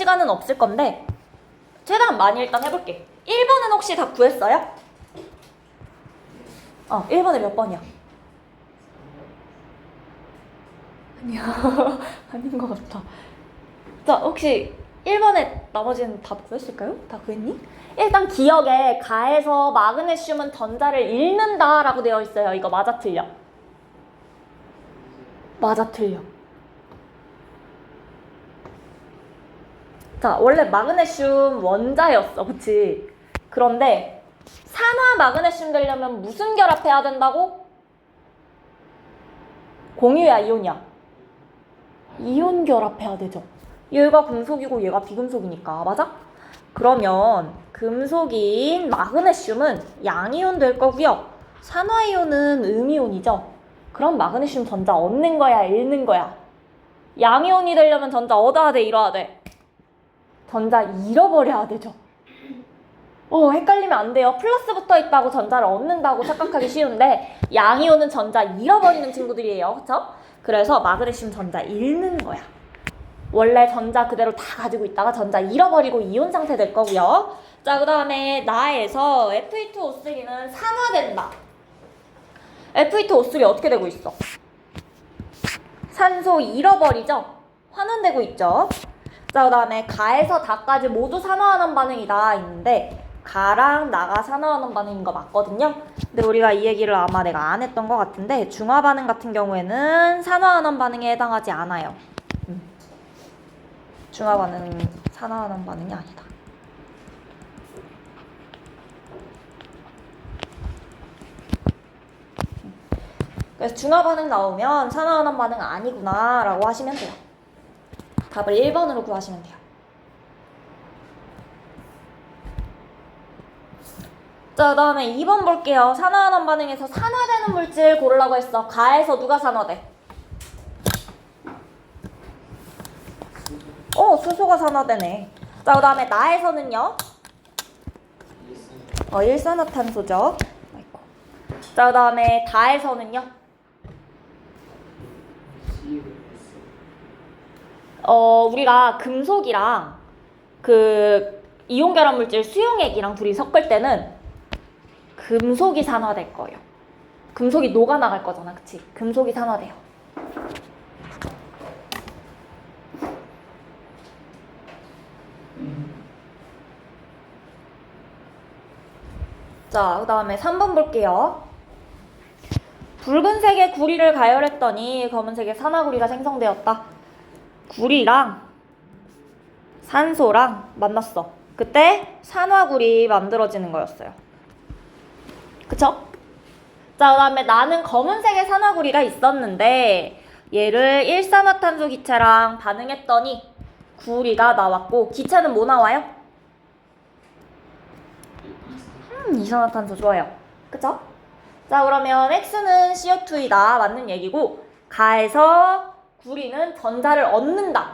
시간은 없을 건데 최대한 많이 일단 해볼게. 1번은 혹시 다 구했어요? 1번에 몇 번이야? 아니야. 아닌 것 같아. 자, 혹시 1번에 나머지는 다 구했을까요? 다 구했니? 일단 기억에 가에서 마그네슘은 전자를 잃는다 라고 되어 있어요. 이거 맞아 틀려? 맞아 틀려. 자, 원래 마그네슘 원자였어. 그치? 그런데 산화 마그네슘 되려면 무슨 결합해야 된다고? 공유야, 이온이야? 이온 결합해야 되죠. 얘가 금속이고 얘가 비금속이니까. 맞아? 그러면 금속인 마그네슘은 양이온 될 거고요. 산화이온은 음이온이죠. 그럼 마그네슘 전자 얻는 거야, 잃는 거야? 양이온이 되려면 전자 얻어야 돼, 잃어야 돼? 전자 잃어버려야 되죠. 헷갈리면 안 돼요. 플러스 붙어 있다고 전자를 얻는다고 착각하기 쉬운데 양이온은 전자 잃어버리는 친구들이에요. 그쵸? 그래서 마그네슘 전자 잃는 거야. 원래 전자 그대로 다 가지고 있다가 전자 잃어버리고 이온 상태 될 거고요. 자, 그 다음에 나에서 Fe2O3는 산화된다. Fe2O3 어떻게 되고 있어? 산소 잃어버리죠? 환원되고 있죠? 자, 그 다음에 가에서 다까지 모두 산화하는 반응이다 있는데 가랑 나가 산화하는 반응인 거 맞거든요. 근데 우리가 이 얘기를 아마 내가 안 했던 것 같은데 중화 반응 같은 경우에는 산화하는 반응에 해당하지 않아요. 중화 반응은 산화하는 반응이 아니다. 그래서 중화 반응 나오면 산화하는 반응 아니구나 라고 하시면 돼요. 답을 1번으로 구하시면 돼요. 자, 그 다음에 2번 볼게요. 산화하는 반응에서 산화되는 물질 고르라고 했어. 가에서 누가 산화돼? 수소가 산화되네. 자, 그 다음에 나에서는요? 일산화탄소죠. 아이고. 자, 그 다음에 다에서는요? 우리가 금속이랑 그 이온 결합 물질 수용액이랑 둘이 섞을 때는 금속이 산화될 거예요. 금속이 녹아나갈 거잖아. 그치? 금속이 산화돼요. 자, 그 다음에 3번 볼게요. 붉은색의 구리를 가열했더니 검은색의 산화구리가 생성되었다. 구리랑 산소랑 만났어. 그때 산화구리 만들어지는 거였어요. 그쵸? 자, 그 다음에 나는 검은색의 산화구리가 있었는데 얘를 일산화탄소 기체랑 반응했더니 구리가 나왔고 기체는 뭐 나와요? 이산화탄소 좋아요. 그쵸? 자, 그러면 X는 CO2이다. 맞는 얘기고 가에서 구리는 전자를 얻는다.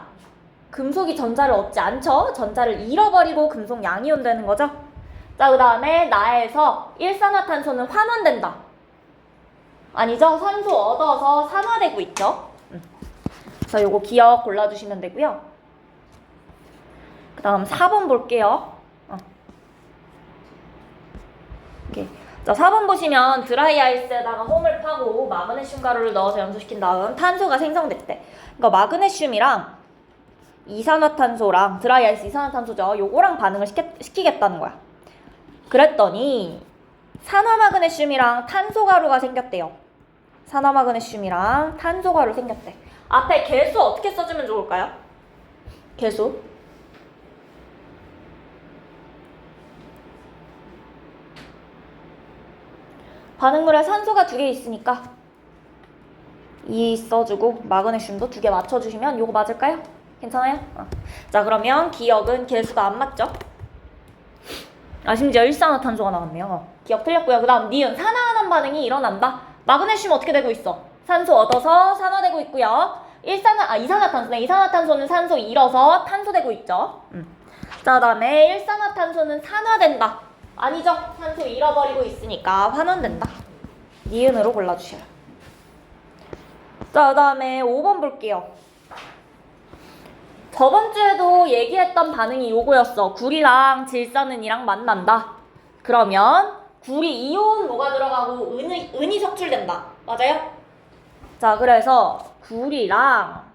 금속이 전자를 얻지 않죠? 전자를 잃어버리고 금속 양이온 되는 거죠? 자, 그 다음에 나에서 일산화탄소는 환원된다. 아니죠? 산소 얻어서 산화되고 있죠? 그래서 요거 기억 골라주시면 되고요. 그 다음 4번 볼게요. 자, 4번 보시면 드라이 아이스에다가 홈을 파고 마그네슘 가루를 넣어서 연소시킨 다음 탄소가 생성됐대. 그러니까 마그네슘이랑 이산화탄소랑 드라이 아이스 이산화탄소죠. 요거랑 반응을 시키겠다는 거야. 그랬더니 산화마그네슘이랑 탄소가루가 생겼대요. 산화마그네슘이랑 탄소가루 생겼대. 앞에 개수 어떻게 써주면 좋을까요? 개수? 반응물에 산소가 2개 있으니까 2 써주고 마그네슘도 2개 맞춰주시면 요거 맞을까요? 괜찮아요? 자, 그러면 기억은 개수가 안 맞죠? 심지어 일산화탄소가 나왔네요. 기억 틀렸고요. 그 다음 니은 산화하는 반응이 일어난다. 마그네슘 어떻게 되고 있어? 산소 얻어서 산화되고 있고요. 이산화탄소네. 이산화탄소는 산소 잃어서 탄소되고 있죠. 자, 그 다음에 일산화탄소는 산화된다. 아니죠? 산소 잃어버리고 있으니까 환원된다. 니은으로 골라주셔요. 자, 그 다음에 5번 볼게요. 저번 주에도 얘기했던 반응이 요거였어. 구리랑 질산은이랑 만난다. 그러면 구리 이온 뭐가 들어가고 은이 석출된다. 맞아요? 자, 그래서 구리랑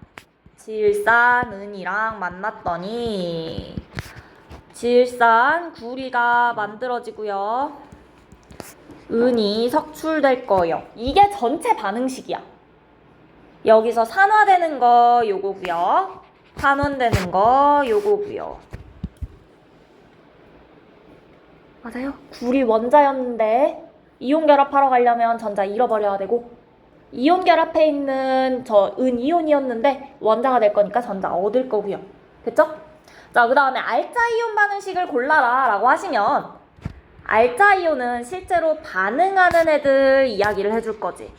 질산은이랑 만났더니 질산 구리가 만들어지고요. 은이 석출될 거예요. 이게 전체 반응식이야. 여기서 산화되는 거 요거고요. 환원되는 거 요거고요. 맞아요? 구리 원자였는데 이온 결합하러 가려면 전자 잃어버려야 되고, 이온 결합해 있는 저 은이온이었는데 원자가 될 거니까 전자 얻을 거고요. 됐죠? 자, 그 다음에 알자 이온 반응식을 골라라 라고 하시면, 알자 이온은 실제로 반응하는 애들 이야기를 해줄 거지.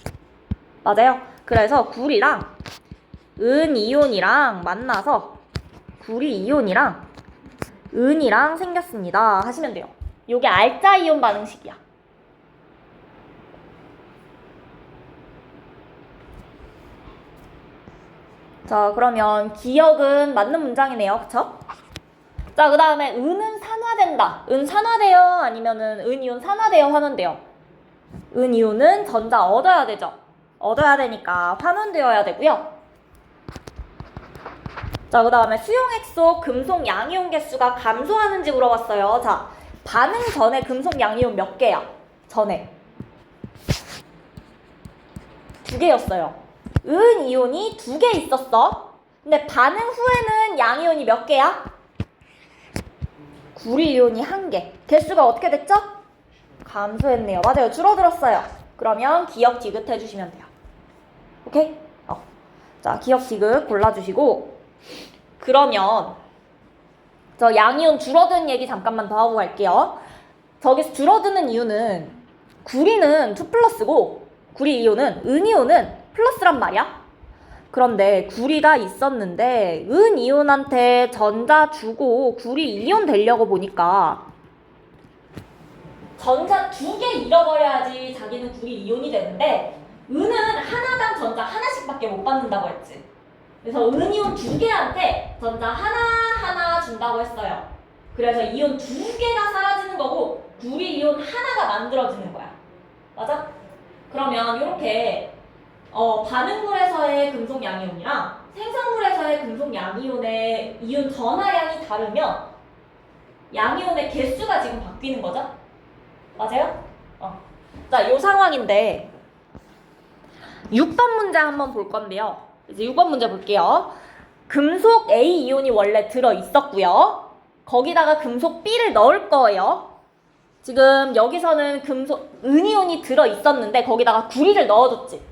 맞아요? 그래서 구리랑 은이온이랑 만나서 구리 이온이랑 은이랑 생겼습니다 하시면 돼요. 요게 알자 이온 반응식이야. 자, 그러면 기억은 맞는 문장이네요. 그쵸? 자, 그 다음에 은은 산화된다. 은 산화돼요? 아니면은 은이온 산화돼요? 환원돼요? 은이온은 전자 얻어야 되죠. 얻어야 되니까 환원되어야 되고요. 자, 그 다음에 수용액 속 금속 양이온 개수가 감소하는지 물어봤어요. 자, 반응 전에 금속 양이온 몇 개야? 전에 2개였어요. 은이온이 2개 있었어. 근데 반응 후에는 양이온이 몇 개야? 구리이온이 1개. 개수가 어떻게 됐죠? 감소했네요. 맞아요. 줄어들었어요. 그러면 기억 디귿 해주시면 돼요. 오케이? 자, 기억 디귿 골라주시고, 그러면 저 양이온 줄어드는 얘기 잠깐만 더 하고 갈게요. 저기서 줄어드는 이유는 구리는 2+고 구리이온은 은이온은 플러스란 말이야. 그런데 구리가 있었는데 은이온한테 전자 주고 구리이온 되려고 보니까 전자 2개 잃어버려야지 자기는 구리이온이 되는데, 은은 하나당 전자 하나씩밖에 못 받는다고 했지. 그래서 은이온 2개한테 전자 하나 준다고 했어요. 그래서 이온 2개가 사라지는 거고 구리이온 하나가 만들어지는 거야. 맞아? 그러면 이렇게 반응물에서의 금속 양이온이랑 생성물에서의 금속 양이온의 이온 전하량이 다르면 양이온의 개수가 지금 바뀌는 거죠? 맞아요? 자, 요 상황인데 6번 문제 한번 볼 건데요. 이제 6번 문제 볼게요. 금속 A 이온이 원래 들어 있었고요. 거기다가 금속 B를 넣을 거예요. 지금 여기서는 은이온이 들어 있었는데 거기다가 구리를 넣어줬지.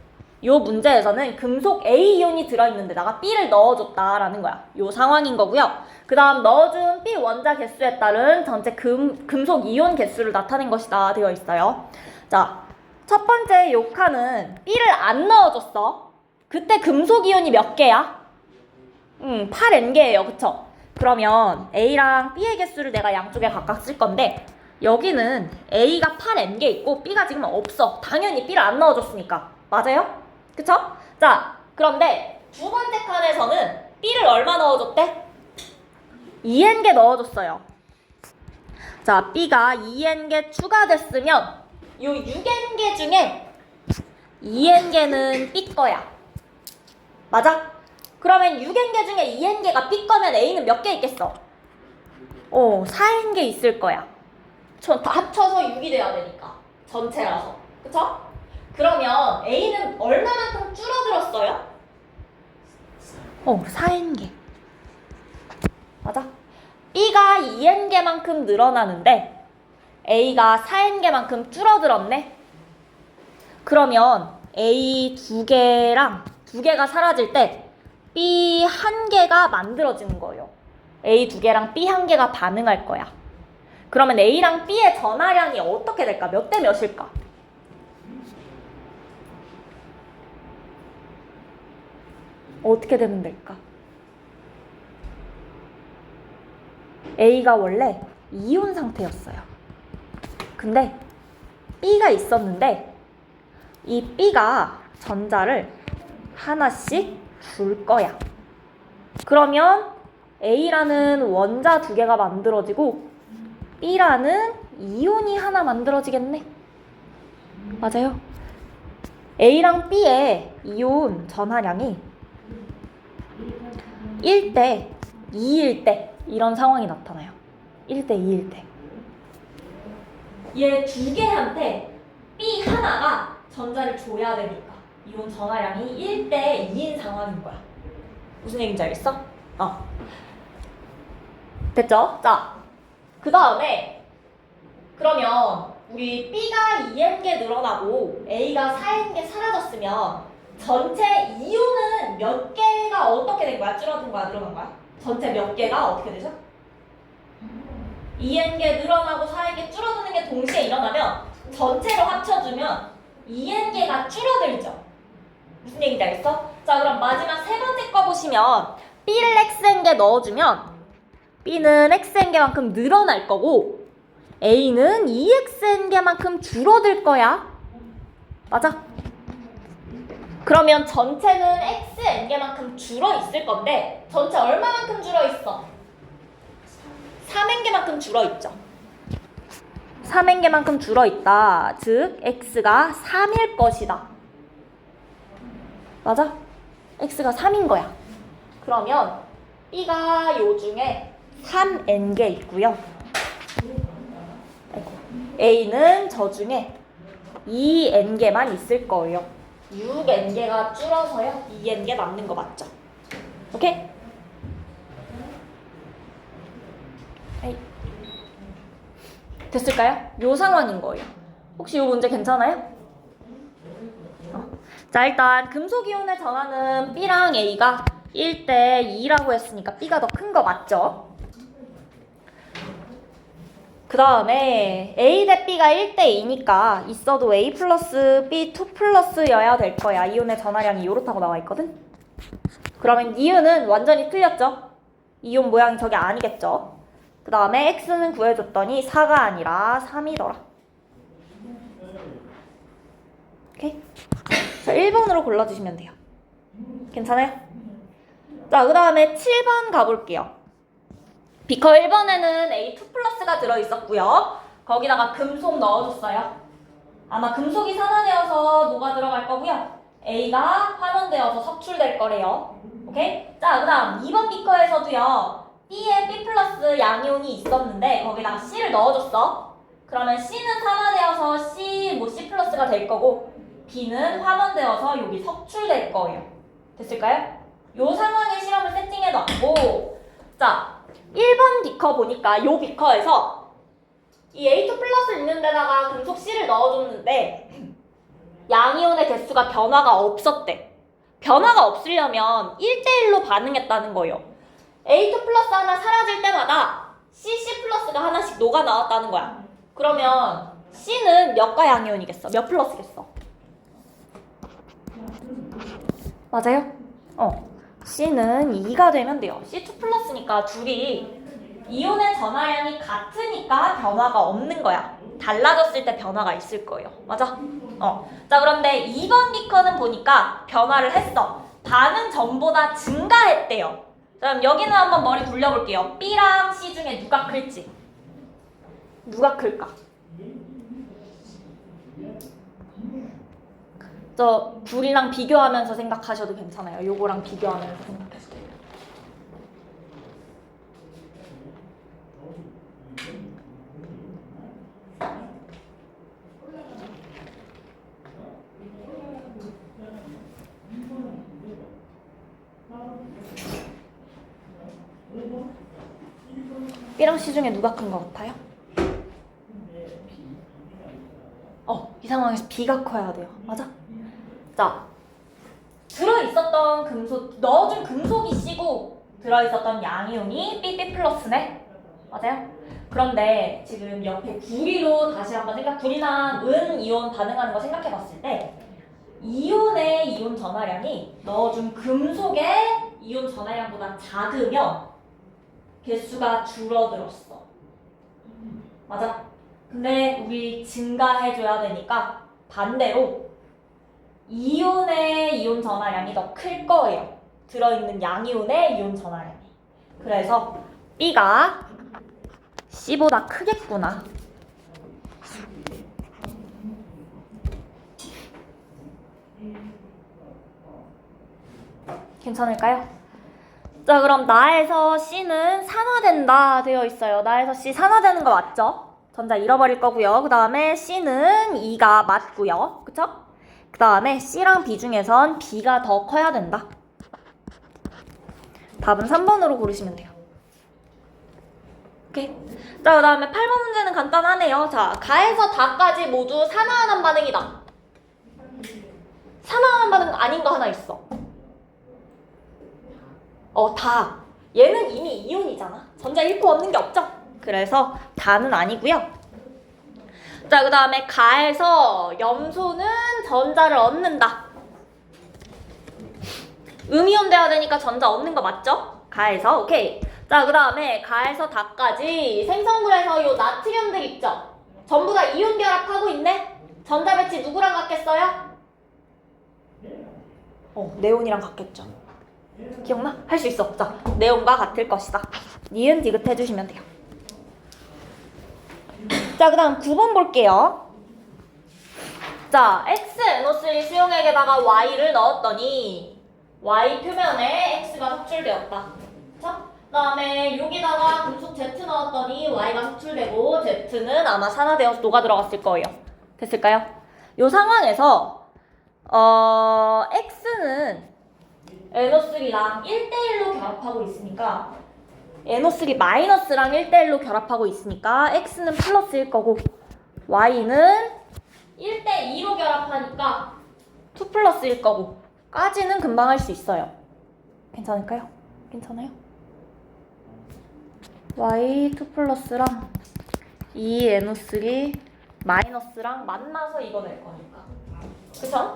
요 문제에서는 금속 A 이온이 들어있는데다가 B를 넣어줬다라는 거야. 요 상황인 거고요. 그 다음 넣어준 B 원자 개수에 따른 전체 금속 이온 개수를 나타낸 것이다 되어 있어요. 자, 첫 번째 요 칸은 B를 안 넣어줬어. 그때 금속 이온이 몇 개야? 8N개예요. 그쵸? 그러면 A랑 B의 개수를 내가 양쪽에 각각 쓸 건데, 여기는 A가 8N개 있고 B가 지금 없어. 당연히 B를 안 넣어줬으니까. 맞아요? 그쵸? 자, 그런데 두 번째 칸에서는 B를 얼마 넣어줬대? 2N개 넣어줬어요. 자, B가 2N개 추가됐으면 요 6N개 중에 2N개는 B 거야. 맞아? 그러면 6N개 중에 2N개가 B 거면 A는 몇 개 있겠어? 4N개 있을 거야. 다 합쳐서 6이 돼야 되니까. 전체라서. 그쵸? 그러면 A는 얼마만큼 줄어들었어요? 4N개. 맞아? B가 2N개만큼 늘어나는데 A가 4N개만큼 줄어들었네. 그러면 A 2개랑 2개가 사라질 때 B 1개가 만들어지는 거예요. A 2개랑 B 1개가 반응할 거야. 그러면 A랑 B의 전하량이 어떻게 될까? 몇 대 몇일까? 어떻게 되면 될까? A가 원래 이온 상태였어요. 근데 B가 있었는데 이 B가 전자를 하나씩 줄 거야. 그러면 A라는 원자 2개가 만들어지고 B라는 이온이 하나 만들어지겠네. 맞아요. A랑 B의 이온 전하량이 1대 2일 때 이런 상황이 나타나요. 1대 2일 때. 얘 2개한테 B 하나가 전자를 줘야 되니까 이온 전하량이 1대 2인 상황인 거야. 무슨 얘기인지 알겠어? 됐죠? 자, 그 다음에 그러면 우리 B가 2n개 늘어나고 A가 4n개 사라졌으면 전체 이온은 몇 개가 어떻게 된 거야? 줄어든 거야? 늘어난 거야? 전체 몇 개가 어떻게 되죠? 2n개 늘어나고 4n개 줄어드는 게 동시에 일어나면 전체로 합쳐주면 2n개가 줄어들죠. 무슨 얘기인지 알겠어? 자, 그럼 마지막 세 번째 거 보시면 B를 xn개 넣어주면 B는 xn개만큼 늘어날 거고 A는 2xn개만큼 줄어들 거야. 맞아? 그러면 전체는 xn개만큼 줄어 있을 건데 전체 얼마만큼 줄어 있어? 3n개만큼 줄어 있죠. 3n개만큼 줄어 있다. 즉 x가 3일 것이다. 맞아? x가 3인 거야. 그러면 B가 요 중에 3n개 있고요. A는 저 중에 2n개만 있을 거예요. 6n개가 줄어서요. 2n개 남는 거 맞죠? 오케이? 됐을까요? 요 상황인 거예요. 혹시 요 문제 괜찮아요? 자, 일단 금속이온의 전하는 B랑 A가 1대 2라고 했으니까 B가 더 큰 거 맞죠? 그 다음에 A 대 B가 1대 2니까 있어도 A 플러스 B 2 플러스여야 될 거야. 이온의 전하량이 요렇다고 나와 있거든? 그러면 이유는 완전히 틀렸죠? 이온 모양이 저게 아니겠죠? 그 다음에 X는 구해줬더니 4가 아니라 3이더라. 오케이? 자, 1번으로 골라주시면 돼요. 괜찮아요? 자, 그 다음에 7번 가볼게요. 비커 1번에는 A2 플러스가 들어있었고요. 거기다가 금속 넣어줬어요. 아마 금속이 산화되어서 녹아 들어갈 거고요. A가 환원되어서 석출될 거래요. 오케이? 자, 그 다음 2번 비커에서도요. B에 B 플러스 양이온이 있었는데 거기다가 C를 넣어줬어. 그러면 C는 산화되어서 C 플러스가 될 거고 B는 환원되어서 여기 석출될 거예요. 됐을까요? 요 상황의 실험을 세팅해놨고 자, 1번 비커 보니까 요 비커에서 이 A2 플러스 있는 데다가 금속 C를 넣어줬는데 양이온의 개수가 변화가 없었대. 변화가 없으려면 1대1로 반응했다는 거예요. A2 플러스 하나 사라질 때마다 C 플러스가 하나씩 녹아 나왔다는 거야. 그러면 C는 몇 가 양이온이겠어? 몇 플러스겠어? 맞아요? C는 2가 되면 돼요. C2 플러스니까 둘이 이온의 전하량이 같으니까 변화가 없는 거야. 달라졌을 때 변화가 있을 거예요. 맞아? 자, 그런데 2번 비커는 보니까 변화를 했어. 반응 전보다 증가했대요. 그럼 여기는 한번 머리 굴려볼게요. B랑 C 중에 누가 클지? 누가 클까? 저 둘이랑 비교하면서 생각하셔도 괜찮아요. 요거랑 비교하면서 생각해도 돼요. B랑 C 중에 누가 큰 것 같아요? 이 상황에서 B가 커야 돼요. 맞아? 자, 들어있었던 금속, 넣어준 금속이 C고 들어있었던 양이온이 B 플러스네? 맞아요? 그런데 지금 옆에 구리로 다시 한번 구리나 은 이온 반응하는 거 생각해 봤을 때 이온의 이온 전하량이 넣어준 금속의 이온 전하량보다 작으면 개수가 줄어들었어. 맞아? 근데 우리 증가해줘야 되니까 반대로 이온의 이온 전하량이 더 클 거예요. 들어있는 양이온의 이온 전하량이. 그래서 B가 C보다 크겠구나. 괜찮을까요? 자, 그럼 나에서 C는 산화된다 되어 있어요. 나에서 C 산화되는 거 맞죠? 전자 잃어버릴 거고요. 그 다음에 C는 2가 맞고요. 그쵸? 그 다음에 C랑 B 중에선 B가 더 커야 된다. 답은 3번으로 고르시면 돼요. 오케이. 자, 그 다음에 8번 문제는 간단하네요. 자, 가에서 다까지 모두 산화하는 반응이다. 산화하는 반응 아닌 거 하나 있어. 다. 얘는 이미 이온이잖아. 전자 잃고 얻는 게 없죠? 그래서 다는 아니고요. 자, 그 다음에 가에서 염소는 전자를 얻는다. 음이온 돼야 되니까 전자 얻는 거 맞죠? 가에서. 오케이. 자, 그 다음에 가에서 다까지 생성물에서 요 나트륨들 있죠? 전부 다 이온 결합하고 있네? 전자 배치 누구랑 같겠어요? 네온이랑 같겠죠. 기억나? 할 수 있어. 자, 네온과 같을 것이다. 니은 디귿 해주시면 돼요. 자, 그 다음 9번 볼게요. 자, XNO3 수용액에다가 Y를 넣었더니 Y 표면에 X가 흡출되었다. 그쵸? 그 다음에 여기다가 금속 Z 넣었더니 Y가 흡출되고 Z는 아마 산화되어서 녹아 들어갔을 거예요. 됐을까요? 이 상황에서 X는 NO3랑 1대1로 결합하고 있으니까 NO3 마이너스랑 1대1로 결합하고 있으니까 X는 플러스일 거고 Y는 1대2로 결합하니까 2 플러스일 거고 까지는 금방 할 수 있어요. 괜찮을까요? 괜찮아요? Y 2 플러스랑 2NO3 마이너스랑 만나서 이거 낼 거니까. 그쵸?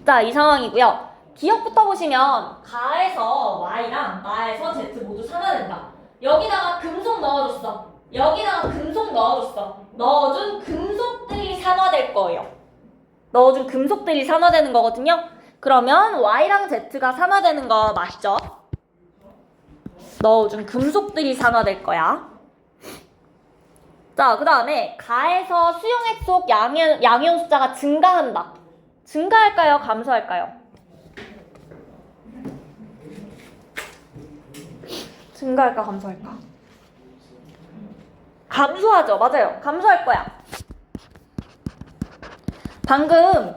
자, 이 상황이고요. 기억부터 보시면 가에서 Y랑 나에서 Z 모두 산화된다. 여기다가 금속 넣어줬어. 여기다가 금속 넣어줬어. 넣어준 금속들이 산화될 거예요. 넣어준 금속들이 산화되는 거거든요. 그러면 Y랑 Z가 산화되는 거 맞죠? 넣어준 금속들이 산화될 거야. 자, 그 다음에 가에서 수용액 속 양이온 숫자가 증가한다. 증가할까요? 감소할까요? 증가할까? 감소할까? 감소하죠. 맞아요. 감소할 거야. 방금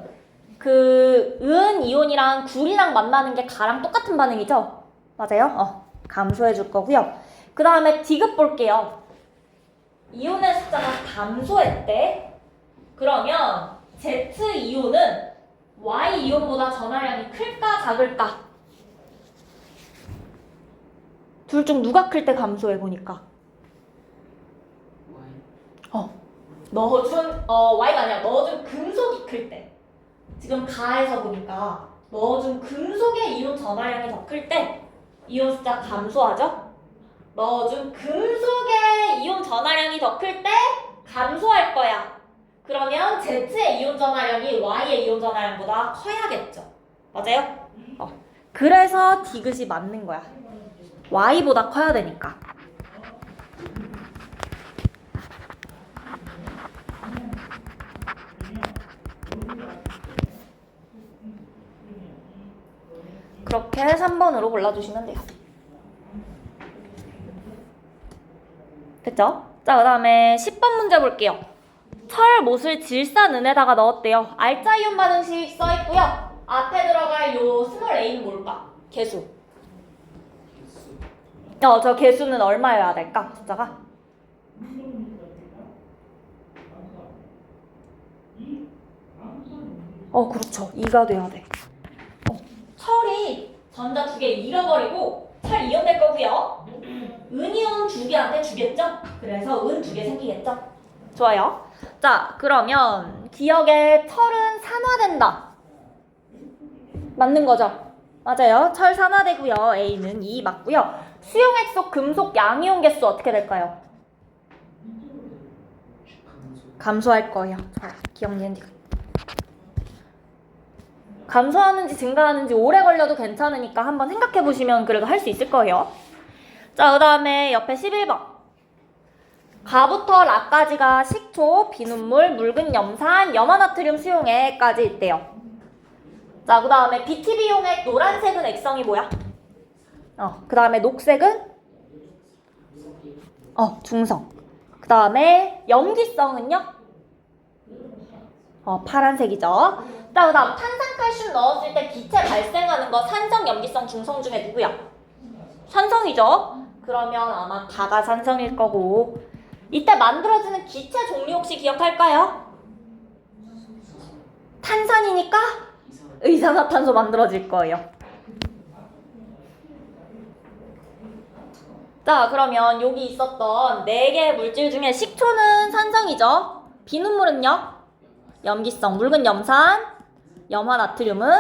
그 은 이온이랑 굴이랑 만나는 게 가랑 똑같은 반응이죠? 맞아요? 감소해 줄 거고요. 그 다음에 디귿 볼게요. 이온의 숫자가 감소했대. 그러면 Z 이온은 Y 이온보다 전하량이 클까 작을까? 둘 중 누가 클 때 감소해 보니까? Y가 아니라 넣어준 금속이 클 때. 지금 가에서 보니까 넣어준 금속의 이온 전하량이 더 클 때 이온 숫자 감소하죠? 넣어준 금속의 이온 전하량이 더 클 때 감소할 거야. 그러면 Z의 이온 전하량이 Y의 이온 전하량보다 커야겠죠. 맞아요? 그래서 디귿이 맞는 거야. Y보다 커야 되니까. 그렇게 3번으로 골라주시면 돼요. 됐죠? 자, 그 다음에 10번 문제 볼게요. 철, 못을 질산은에다가 넣었대요. 알자 이온 반응식 써있고요. 앞에 들어갈 요 스몰 a는 뭘까? 개수. 저 개수는 얼마여야 될까? 숫자가? 그렇죠. 2가 돼야 돼. 철이 전자 2개 잃어버리고 철 이온될 거고요. 은이온 2개한테 주겠죠? 그래서 은 2개 생기겠죠? 좋아요. 자, 그러면 기억에 철은 산화된다. 맞는 거죠? 맞아요. 철 산화되고요. A는 2 맞고요. 수용액 속 금속 양이온 개수 어떻게 될까요? 감소할 거예요. 기억니은 감소하는지 증가하는지 오래 걸려도 괜찮으니까 한번 생각해 보시면 그래도 할 수 있을 거예요. 자, 그 다음에 옆에 11번. 가부터 라까지가 식초, 비눗물, 묽은 염산, 염화나트륨 수용액까지 있대요. 자, 그 다음에 BTB 용액 노란색은 액성이 뭐야? 그 다음에 녹색은? 중성. 그 다음에 염기성은요? 파란색이죠. 자, 그 다음 탄산칼슘 넣었을 때 기체 발생하는 거 산성, 염기성, 중성 중에 누구야? 산성이죠. 그러면 아마 다가 산성일 거고, 이때 만들어지는 기체 종류 혹시 기억할까요? 탄산이니까 의산화탄소 만들어질 거예요. 자, 그러면 여기 있었던 4개의 물질 중에 식초는 산성이죠. 비눗물은요? 염기성, 묽은 염산, 염화나트륨은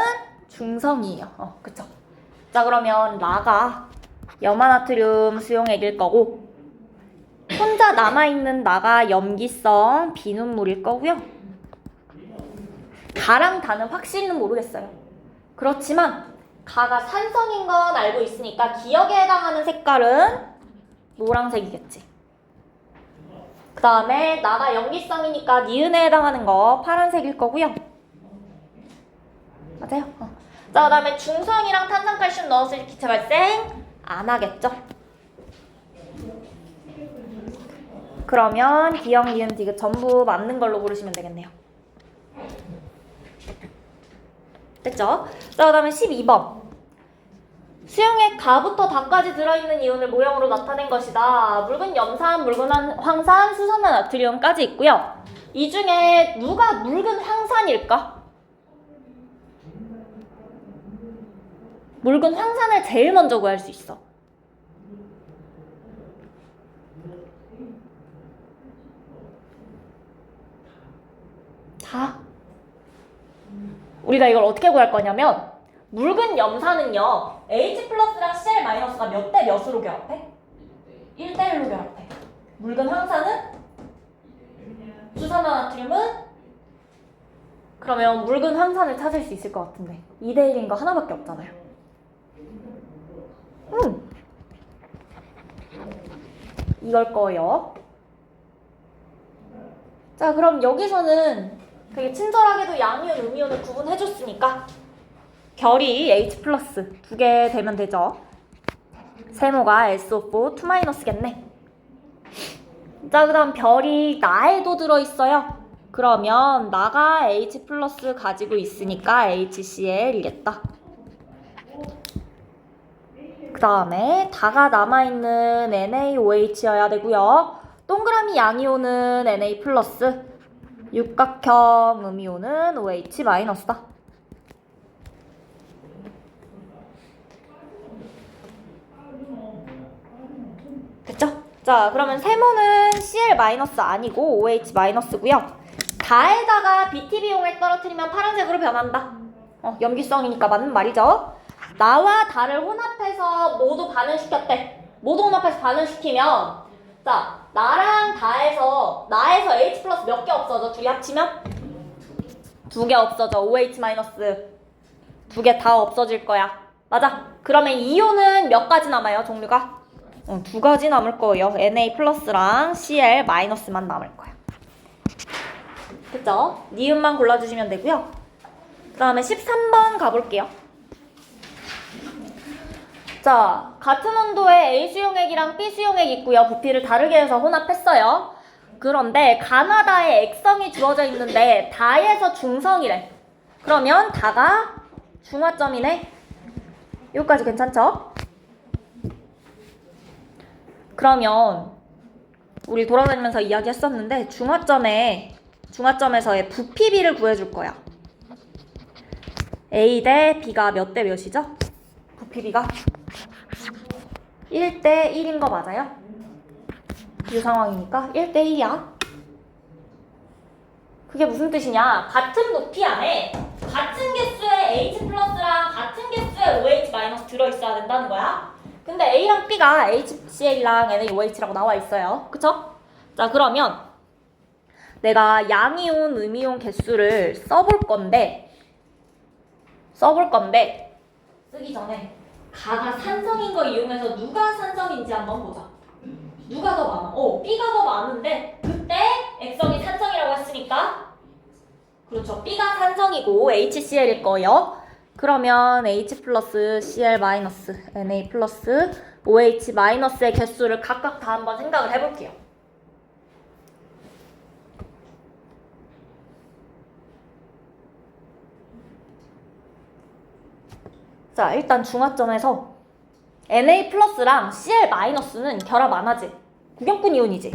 중성이에요. 그쵸? 자, 그러면 나가 염화나트륨 수용액일 거고, 혼자 남아있는 나가 염기성 비눗물일 거고요. 가랑 다는 확실히는 모르겠어요. 그렇지만 가가 산성인 건 알고 있으니까 기억에 해당하는 색깔은 노란색이겠지. 그 다음에 나가 염기성이니까 니은에 해당하는 거 파란색일 거고요. 맞아요. 자, 그 다음에 중성이랑 탄산칼슘 넣었을 때 기체 발생 안 하겠죠. 그러면 기억, 니은, 디귿 전부 맞는 걸로 고르시면 되겠네요. 됐죠? 자, 그 다음에 12번. 수용액 가부터 다까지 들어있는 이온을 모형으로 나타낸 것이다. 묽은 염산, 묽은 황산, 수산화 나트륨까지 있고요. 이 중에 누가 묽은 황산일까? 묽은 황산을 제일 먼저 구할 수 있어. 다. 우리가 이걸 어떻게 구할 거냐면 묽은 염산은요 H 플러스랑 Cl 마이너스가 몇 대 몇으로 결합해? 1대 1로 결합해. 묽은 황산은? 수산화 나트륨은? 그러면 묽은 황산을 찾을 수 있을 것 같은데 2대 1인 거 하나밖에 없잖아요. 이걸 거예요. 자, 그럼 여기서는 되게 친절하게도 양이온, 음이온을 구분해줬으니까 결이 H 플러스 2개 되면 되죠. 세모가 SO4 2-겠네. 자, 그 다음 별이 나에도 들어있어요. 그러면 나가 H 플러스 가지고 있으니까 HCl이겠다. 그 다음에 다가 남아있는 NaOH여야 되고요. 동그라미 양이온은 Na 플러스, 육각형 음이온은 OH 마이너스다. 됐죠? 자, 그러면 세모는 Cl 마이너스 아니고 OH 마이너스고요. 다에다가 BTB 용액 떨어뜨리면 파란색으로 변한다. 염기성이니까 맞는 말이죠. 나와 다를 혼합해서 모두 반응시켰대. 모두 혼합해서 반응시키면 자, 나랑 나에서 H 플러스 몇 개 없어져? 둘이 합치면? 2개 없어져. OH 마이너스 2개 다 없어질 거야. 맞아. 그러면 이온은 몇 가지 남아요, 종류가? 2가지 남을 거예요. Na 플러스랑 Cl 마이너스만 남을 거야. 됐죠? 니은만 골라주시면 되고요. 그 다음에 13번 가볼게요. 자, 같은 온도에 A 수용액이랑 B 수용액 있고요. 부피를 다르게 해서 혼합했어요. 그런데 가나다에 액성이 주어져 있는데 다에서 중성이래. 그러면 다가 중화점이네. 여기까지 괜찮죠? 그러면 우리 돌아다니면서 이야기했었는데 중화점에서의 부피비를 구해줄 거야. A 대 B가 몇 대 몇이죠? 부피비가 1대 1인 거 맞아요? 이 상황이니까 1대 1이야. 그게 무슨 뜻이냐? 같은 부피 안에 같은 개수의 H 플러스랑 같은 개수의 OH 마이너스 들어있어야 된다는 거야. 근데 A랑 B가 HCl랑 NaOH라고 나와 있어요. 그쵸? 자, 그러면 내가 양이온, 음이온 개수를 써볼 건데 쓰기 전에 가가 산성인 거 이용해서 누가 산성인지 한번 보자. 누가 더 많아? B가 더 많은데 그때 액성이 산성이라고 했으니까 그렇죠. B가 산성이고 HCl일 거예요. 그러면 H 플러스 Cl 마이너스 Na 플러스 OH 마이너스의 개수를 각각 다 한번 생각을 해볼게요. 자, 일단 중화점에서 Na 플러스랑 Cl 마이너스는 결합 안 하지. 구경꾼 이온이지.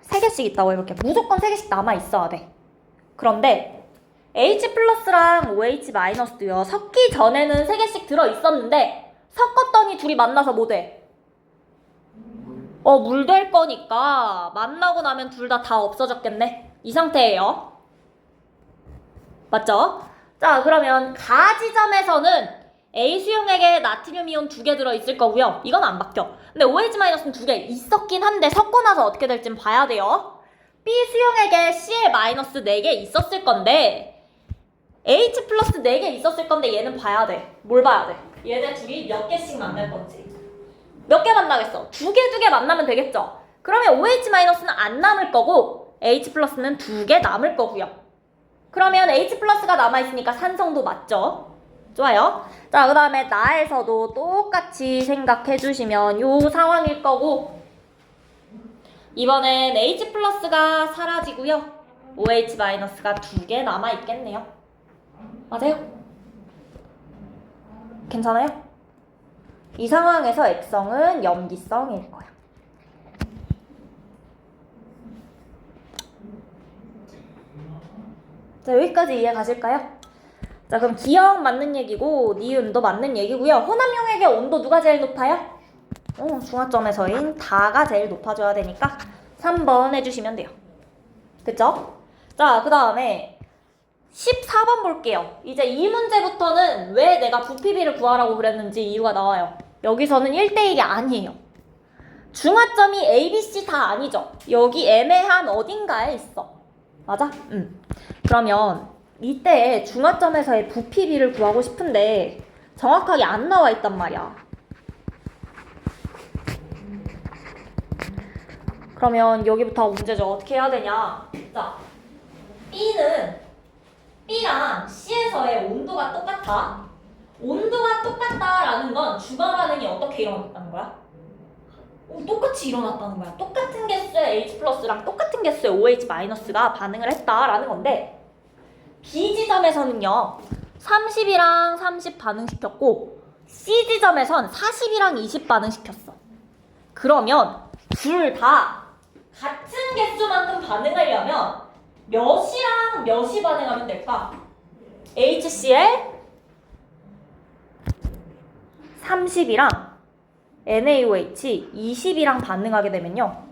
3개씩 있다고 해볼게. 무조건 3개씩 남아 있어야 돼. 그런데 H 플러스랑 OH 마이너스도요. 섞기 전에는 3개씩 들어 있었는데 섞었더니 둘이 만나서 뭐 돼? 물 될 거니까 만나고 나면 둘 다 없어졌겠네. 이 상태예요. 맞죠? 자, 그러면 가 지점에서는 A 수용액에 나트륨 이온 2개 들어있을 거고요. 이건 안 바뀌어. 근데 OH-는 2개 있었긴 한데 섞고 나서 어떻게 될진 봐야 돼요. B 수용액에 Cl- 4개 있었을 건데 H 플러스 4개 있었을 건데 얘는 봐야 돼. 뭘 봐야 돼? 얘네 둘이 몇 개씩 만날 건지. 몇 개 만나겠어? 2개 만나면 되겠죠? 그러면 OH-는 안 남을 거고 H 플러스는 2개 남을 거고요. 그러면 H 플러스가 남아있으니까 산성도 맞죠? 좋아요. 자, 그 다음에 나에서도 똑같이 생각해 주시면 요 상황일 거고 이번엔 H 플러스가 사라지고요. OH 마이너스가 2개 남아있겠네요. 맞아요? 괜찮아요? 이 상황에서 액성은 염기성일 거야. 자, 여기까지 이해 가실까요? 자, 그럼 기억 맞는 얘기고 니은도 맞는 얘기고요. 혼합용액의 온도 누가 제일 높아요? 중화점에서인 다가 제일 높아져야 되니까 3번 해주시면 돼요. 그쵸? 자, 그 다음에 14번 볼게요. 이제 이 문제부터는 왜 내가 부피비를 구하라고 그랬는지 이유가 나와요. 여기서는 1대1이 아니에요. 중화점이 A, B, C 다 아니죠? 여기 애매한 어딘가에 있어. 맞아? 그러면 이때 중화점에서의 부피비를 구하고 싶은데 정확하게 안 나와 있단 말이야. 그러면 여기부터 문제죠. 어떻게 해야 되냐? 자, B랑 C에서의 온도가 똑같아. 온도가 똑같다라는 건 주가 반응이 어떻게 일어났다는 거야? 똑같이 일어났다는 거야. 똑같은 개수의 H 플러스랑 똑같은 개수의 OH 마이너스가 반응을 했다라는 건데 B 지점에서는요 30이랑 30 반응시켰고 C 지점에선 40이랑 20 반응시켰어. 그러면 둘 다 같은 개수만큼 반응하려면 몇이랑 몇이 반응하면 될까? HCl 30이랑 NaOH 20이랑 반응하게 되면요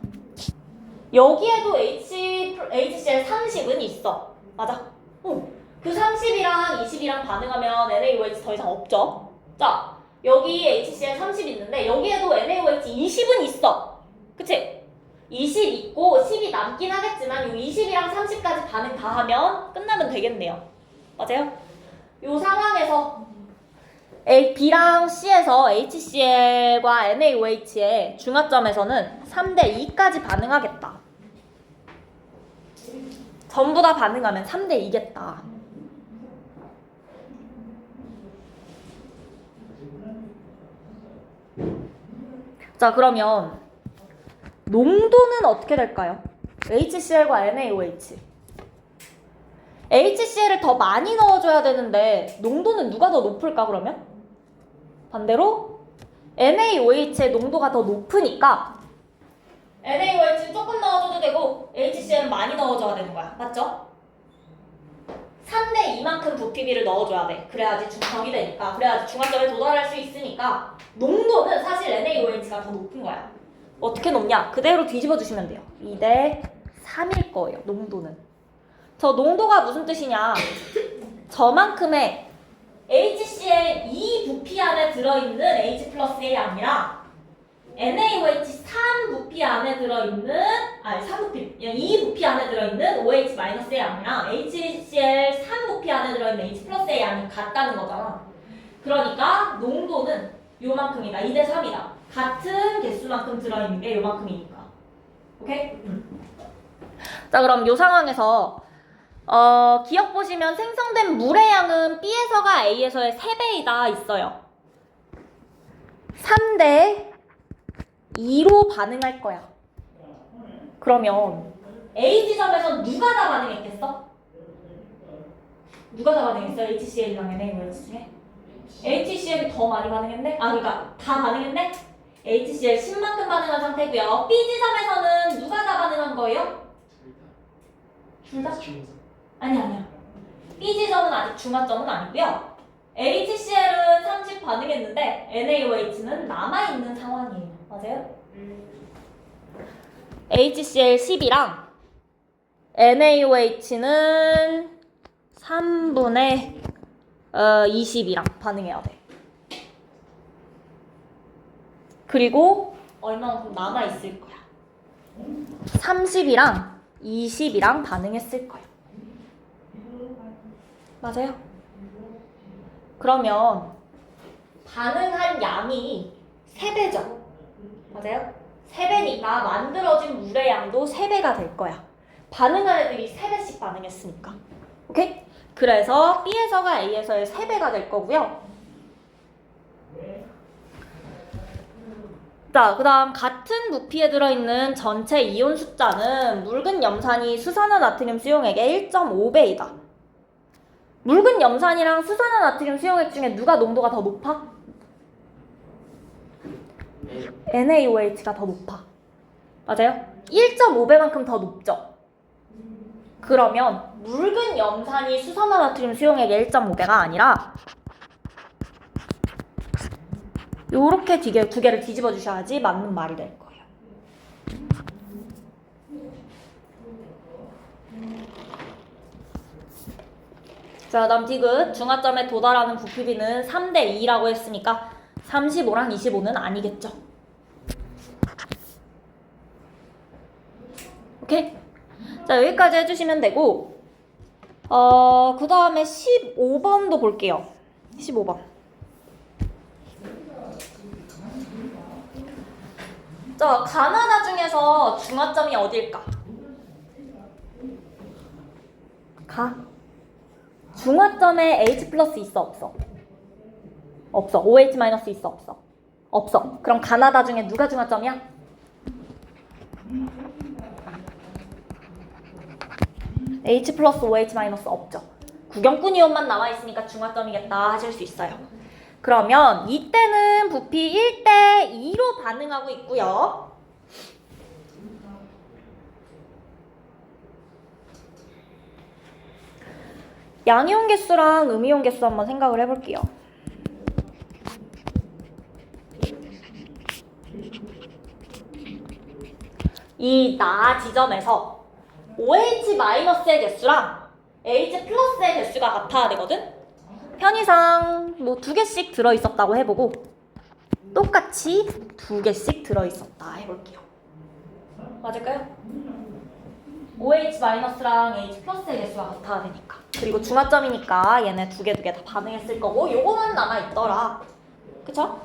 여기에도 HCl 30은 있어. 맞아. 그 30이랑 20이랑 반응하면 NaOH 더 이상 없죠. 자, 여기 HCl 30 있는데 여기에도 NaOH 20은 있어. 그치? 20 있고 10이 남긴 하겠지만 이 20이랑 30까지 반응 다 하면 끝나면 되겠네요. 맞아요? 이 상황에서 B랑 C에서 HCl과 NaOH의 중화점에서는 3대 2까지 반응하겠다. 전부 다 반응하면 3대 2겠다. 자, 그러면 농도는 어떻게 될까요? HCl과 NaOH. HCl을 더 많이 넣어줘야 되는데 농도는 누가 더 높을까 그러면? 반대로 NaOH의 농도가 더 높으니까 NaOH 조금 넣어줘도 되고 HCl은 많이 넣어줘야 되는 거야. 맞죠? 3대 2만큼 부피비를 넣어줘야 돼. 그래야지 중성이 되니까. 그래야지 중화점에 도달할 수 있으니까 농도는 사실 NaOH가 더 높은 거야. 어떻게 높냐? 그대로 뒤집어 주시면 돼요. 2대 3일 거예요. 농도는. 저 농도가 무슨 뜻이냐? 저만큼의 HCl 2 부피 안에 들어있는 H 플러스의 양이랑 NaOH 3 부피 안에 들어있는 2 부피 안에 들어있는 OH 마이너스의 양이랑 HCl 3 부피 안에 들어있는 H 플러스의 양이 같다는 거잖아. 그러니까 농도는 요만큼이다. 2대 3이다. 같은 개수만큼 들어있는 게 요만큼이니까. 오케이? 자, 그럼 요 상황에서 기억 보시면 생성된 물의 양은 B에서가 A에서의 3배이다 있어요. 3대 2로 반응할 거야. 그러면 A 지점에서 누가 다 반응했겠어? 누가 다 반응했어? HCl이랑 NaOH 중에? HCl이 더 많이 반응했네? 그러니까 다 반응했네? HCl 10만큼 반응한 상태고요. B 지점에서는 누가 다 반응한 거예요? 둘 다? 아니야. B 지점은 아직 중화점은 아니고요. HCl은 30 반응했는데 NaOH는 남아있는 상황이에요. 맞아요? HCl 10이랑 NaOH는 3분의 20이랑 반응해야 돼. 그리고 얼마만큼 남아있을 거야. 30이랑 20이랑 반응했을 거야. 맞아요? 그러면 반응한 양이 3배죠. 맞아요? 3배니까 만들어진 물의 양도 3배가 될 거야. 반응한 애들이 3배씩 반응했으니까. 오케이? 그래서 B에서가 A에서의 3배가 될 거고요. 자, 그 다음 같은 부피에 들어있는 전체 이온 숫자는 묽은 염산이 수산화 나트륨 수용액의 1.5배이다. 묽은 염산이랑 수산화 나트륨 수용액 중에 누가 농도가 더 높아? NaOH가 더 높아. 맞아요? 1.5배만큼 더 높죠? 그러면 묽은 염산이 수산화 나트륨 수용액의 1.5배가 아니라 요렇게 두 개를 뒤집어 주셔야지 맞는 말이 될 거예요. 자, 다음 디귿. 중화점에 도달하는 부피비는 3대 2라고 했으니까 35랑 25는 아니겠죠. 오케이? 자, 여기까지 해주시면 되고 그 다음에 15번도 볼게요. 15번. 자, 가나다 중에서 중화점이 어딜까? 중화점에 H 플러스 있어 없어? 없어. OH 마이너스 있어 없어? 없어. 그럼 가나다 중에 누가 중화점이야? H 플러스 OH 마이너스 없죠. 구경꾼 이온만 남아있으니까 중화점이겠다 하실 수 있어요. 그러면 이때는 부피 1대 2로 반응하고 있고요. 양이온 개수랑 음이온 개수 한번 생각을 해볼게요. 이 나 지점에서 OH-의 개수랑 H+의 개수가 같아야 되거든? 편의상 뭐 2개씩 들어있었다고 해보고 똑같이 2개씩 들어있었다 해볼게요. 맞을까요? OH-랑 H+의 개수가 같아야 되니까. 그리고 중화점이니까 얘네 두 개 다 반응했을 거고 요거만 남아있더라. 그쵸?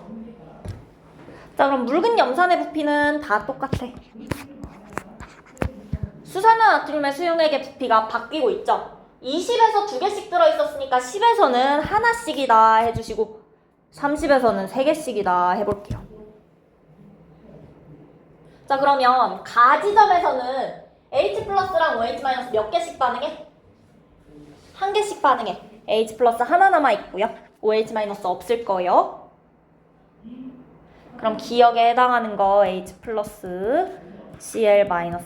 자, 그럼 묽은 염산의 부피는 다 똑같아. 수산화 나트륨의 수용액의 부피가 바뀌고 있죠? 20에서 2개씩 들어있었으니까 10에서는 하나씩이다 해주시고 30에서는 3개씩이다 해볼게요. 자, 그러면 가지점에서는 H+랑 OH- 몇 개씩 반응해? 1개씩 반응해. H+ 하나 남아있고요. OH- 없을 거예요. 그럼 기억에 해당하는 거 H+, Cl-, Na+.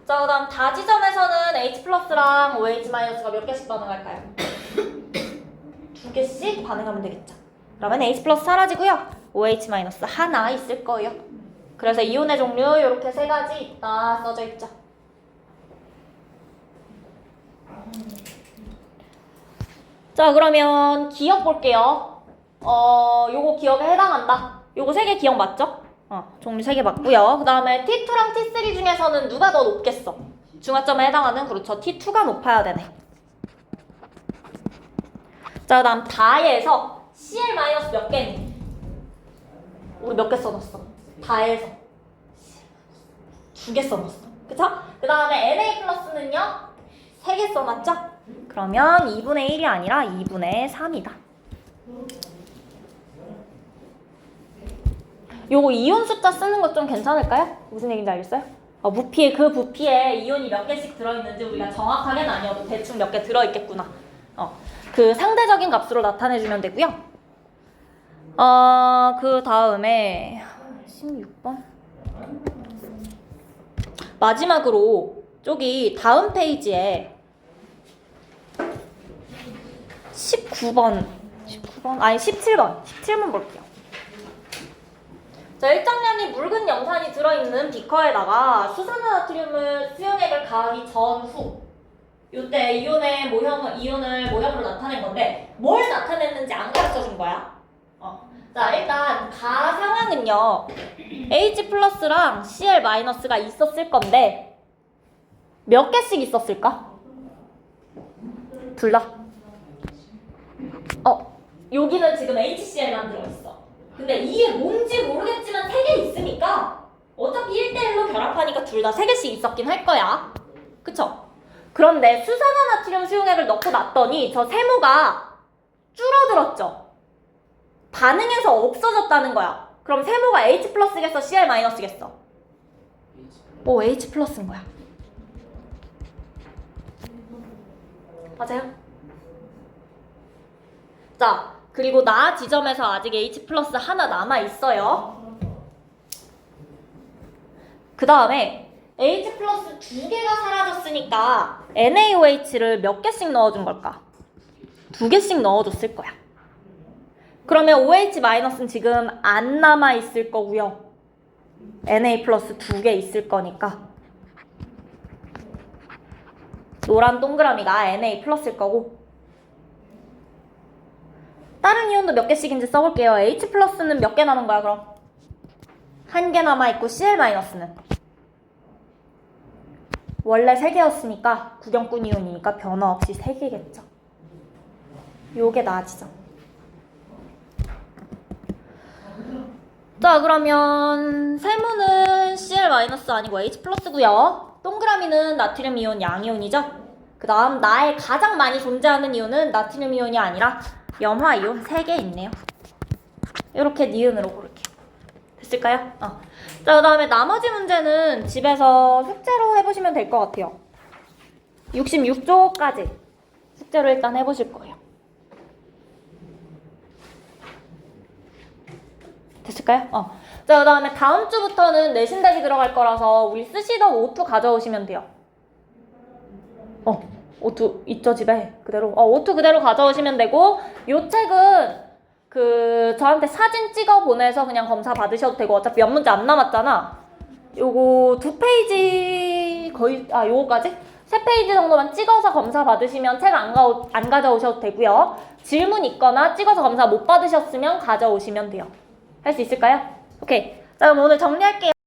자, 그 다음 다지점에서는 H+랑 OH-가 몇 개씩 반응할까요? 2개씩 반응하면 되겠죠. 그러면 H+ 사라지고요. OH- 하나 있을 거예요. 그래서 이온의 종류 이렇게 3가지 있다 써져 있죠. 자, 그러면 기억 볼게요. 요거 기억에 해당한다. 요거 3개 기억 맞죠? 종류 3개 맞고요. 그 다음에 T2랑 T3 중에서는 누가 더 높겠어? 중화점에 해당하는, 그렇죠. T2가 높아야 되네. 자, 그다음 다에서 CL 마이너스 몇 개니? 우리 몇 개 써놨어? 다에서 2개 써놨어. 그쵸? 그 다음에 NA 플러스는요? 3개 써놨죠? 그러면 2분의 1이 아니라 2분의 3이다. 요거 이온 숫자 쓰는 거 좀 괜찮을까요? 무슨 얘기인지 알겠어요? 부피에 그 부피에 이온이 몇 개씩 들어있는지 우리가 정확하게는 아니어도 대충 몇 개 들어있겠구나. 그 상대적인 값으로 나타내주면 되고요. 그 다음에 16번 마지막으로 저기 다음 페이지에 17번 볼게요. 자, 일정량이 묽은 염산이 들어있는 비커에다가 수산화나트륨을 수용액을 가하기 전후 이때 이온을 모형으로 나타낸 건데 뭘 나타냈는지 안 가르쳐준 거야. 자, 일단 가 상황은요 H 플러스랑 Cl 마이너스가 있었을 건데 몇 개씩 있었을까? 둘 다. 여기는 지금 HCl만 들어있어. 근데 이게 뭔지 모르겠지만 3개 있으니까 어차피 1대1로 결합하니까 둘 다 3개씩 있었긴 할 거야. 그쵸? 그런데 수산화나트륨 수용액을 넣고 놨더니 저 세모가 줄어들었죠? 반응해서 없어졌다는 거야. 그럼 세모가 H 플러스겠어? Cl 마이너스겠어? H 플러스인 거야. 맞아요? 자, 그리고 나 지점에서 아직 H 플러스 하나 남아있어요. 그 다음에 H 플러스 2개가 사라졌으니까 NaOH를 몇 개씩 넣어준 걸까? 2개씩 넣어줬을 거야. 그러면 OH 마이너스는 지금 안 남아있을 거고요. Na 플러스 2개 있을 거니까 노란 동그라미가 Na 플러스일 거고 다른 이온도 몇 개씩인지 써볼게요. H 플러스는 몇 개 남은 거야 그럼? 1개 남아있고 Cl 마이너스는 원래 3개였으니까 구경꾼 이온이니까 변화 없이 3개겠죠. 요게 나아지죠. 자, 그러면 세모는 Cl 마이너스 아니고 H 플러스고요. 동그라미는 나트륨 이온, 양이온이죠. 그 다음 나에 가장 많이 존재하는 이온은 나트륨 이온이 아니라 염화 이온 3개 있네요. 이렇게 니은으로 고를게요. 됐을까요? 자, 그 다음에 나머지 문제는 집에서 숙제로 해보시면 될 것 같아요. 66조까지 숙제로 일단 해보실 거예요. 됐을까요? 자, 그 다음에 다음 주부터는 내신 대비 들어갈 거라서 우리 쓰시던 O2 가져오시면 돼요. O2 있죠, 집에? 그대로. O2 그대로 가져오시면 되고, 요 책은 저한테 사진 찍어 보내서 그냥 검사 받으셔도 되고, 어차피 몇 문제 안 남았잖아. 요거 2페이지 요거까지? 3페이지 정도만 찍어서 검사 받으시면 책 안 가져오셔도 되고요. 질문 있거나 찍어서 검사 못 받으셨으면 가져오시면 돼요. 할 수 있을까요? 오케이. 자, 그럼 오늘 정리할게요.